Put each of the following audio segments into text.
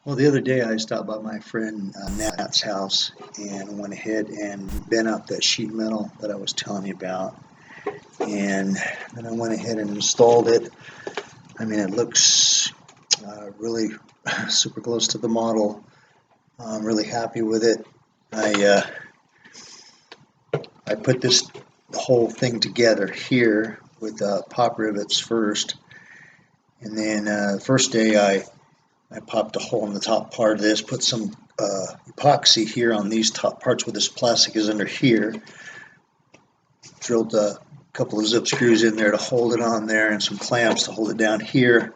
Well, the other day I stopped by my friend Nat's house and went ahead and bent out that sheet metal that I was telling you about. And then I went ahead and installed it. I mean, it looks really super close to the model. I'm really happy with it. I put this whole thing together here with pop rivets first. And then the first day I popped a hole in the top part of this, put some epoxy here on these top parts where this plastic is under here, drilled a couple of zip screws in there to hold it on there and some clamps to hold it down here.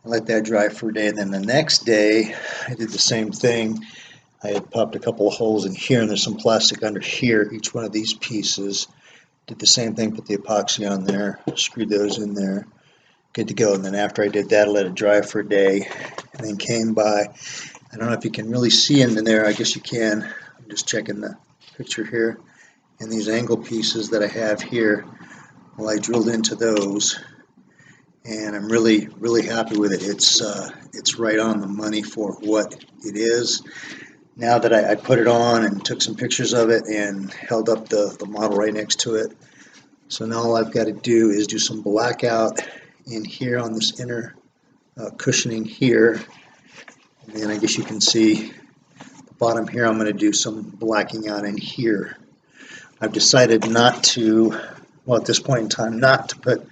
I let that dry for a day. And then the next day I did the same thing. I had popped a couple of holes in here and there's some plastic under here, each one of these pieces. Did the same thing, put the epoxy on there, screwed those in there. Good to go. And then after I did that, I let it dry for a day and then came by. I don't know if you can really see into there. I guess you can. I'm just checking the picture here. And these angle pieces that I have here, well, I drilled into those, and I'm really happy with it. It's right on the money for what it is. Now that I put it on and took some pictures of it and held up the model right next to it, so now all I've got to do is do some blackout in here on this inner cushioning here. And then I guess you can see the bottom here, I'm going to do some blacking out in here. I've decided not to, well, at this point in time, not to put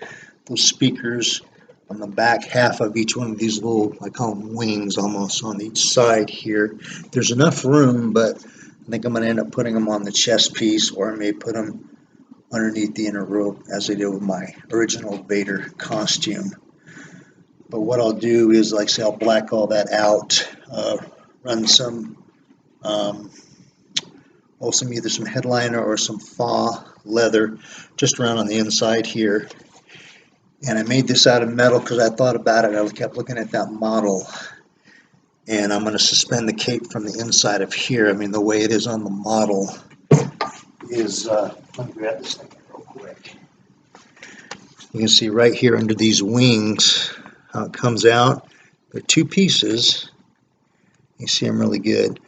those speakers on the back half of each one of these little, I call them wings almost, on each side here. There's enough room, but I think I'm going to end up putting them on the chest piece, or I may put them underneath the inner rope as I did with my original Vader costume. But what I'll do is, like I say, I'll black all that out, run some, either some headliner or some faux leather just around on the inside here. And I made this out of metal because I thought about it. I kept looking at that model. And I'm going to suspend the cape from the inside of here. I mean, the way it is on the model is, let me grab this thing real quick. You can see right here under these wings how it comes out. There are two pieces. You see them really good.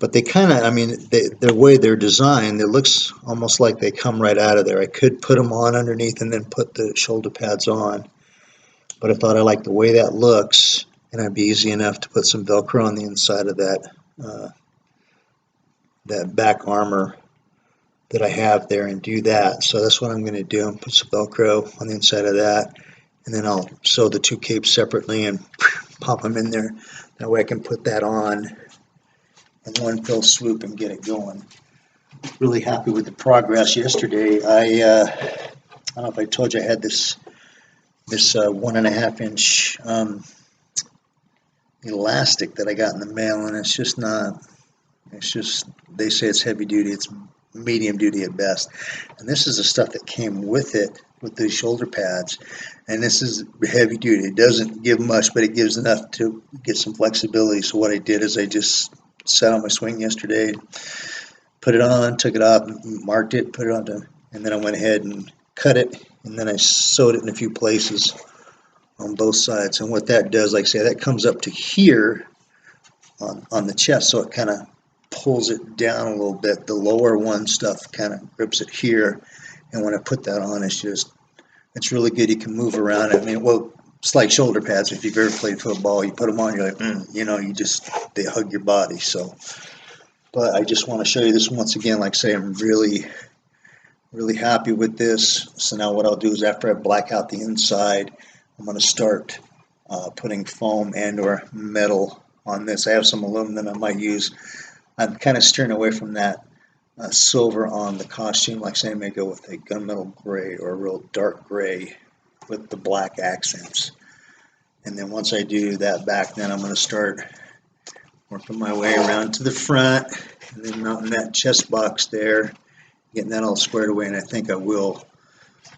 But they kind of, I mean, the way they're designed, it looks almost like they come right out of there. I could put them on underneath and then put the shoulder pads on. But I thought I liked the way that looks, and it'd be easy enough to put some Velcro on the inside of that back armor that I have there and do that. So that's what I'm going to do. Put some Velcro on the inside of that, and then I'll sew the two capes separately and pop them in there. That way I can put that on in one fell swoop and get it going. Really happy with the progress. Yesterday, I don't know if I told you I had this 1.5 inch elastic that I got in the mail, and it's just not. It's just, they say it's heavy duty. It's medium duty at best. And this is the stuff that came with it, with the shoulder pads. And this is heavy duty. It doesn't give much, but it gives enough to get some flexibility. So what I did is I just sat on my swing yesterday, put it on, took it off, marked it, put it on, and then I went ahead and cut it, and then I sewed it in a few places on both sides. And what that does, like I say, that comes up to here on the chest, so it kind of pulls it down a little bit. The lower one stuff kind of grips it here, and when I put that on, it's really good. You can move around. I mean, well, it's like shoulder pads. If you've ever played football, you put them on, you're like, they hug your body. So, but I just want to show you this once again. Like I say, I'm really happy with this. So now what I'll do is, after I black out the inside, I'm going to start putting foam and or metal on this. I have some aluminum I might use. I'm kind of steering away from that silver on the costume. Like I say, I may go with a gunmetal gray or a real dark gray with the black accents. And then once I do that back, then I'm going to start working my way around to the front and then mounting that chest box there, getting that all squared away. And I think I will,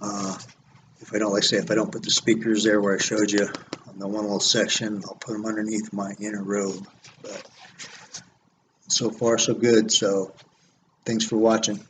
if I don't, like I say, if I don't put the speakers there where I showed you on the one little section, I'll put them underneath my inner robe. But so far, so good. So thanks for watching.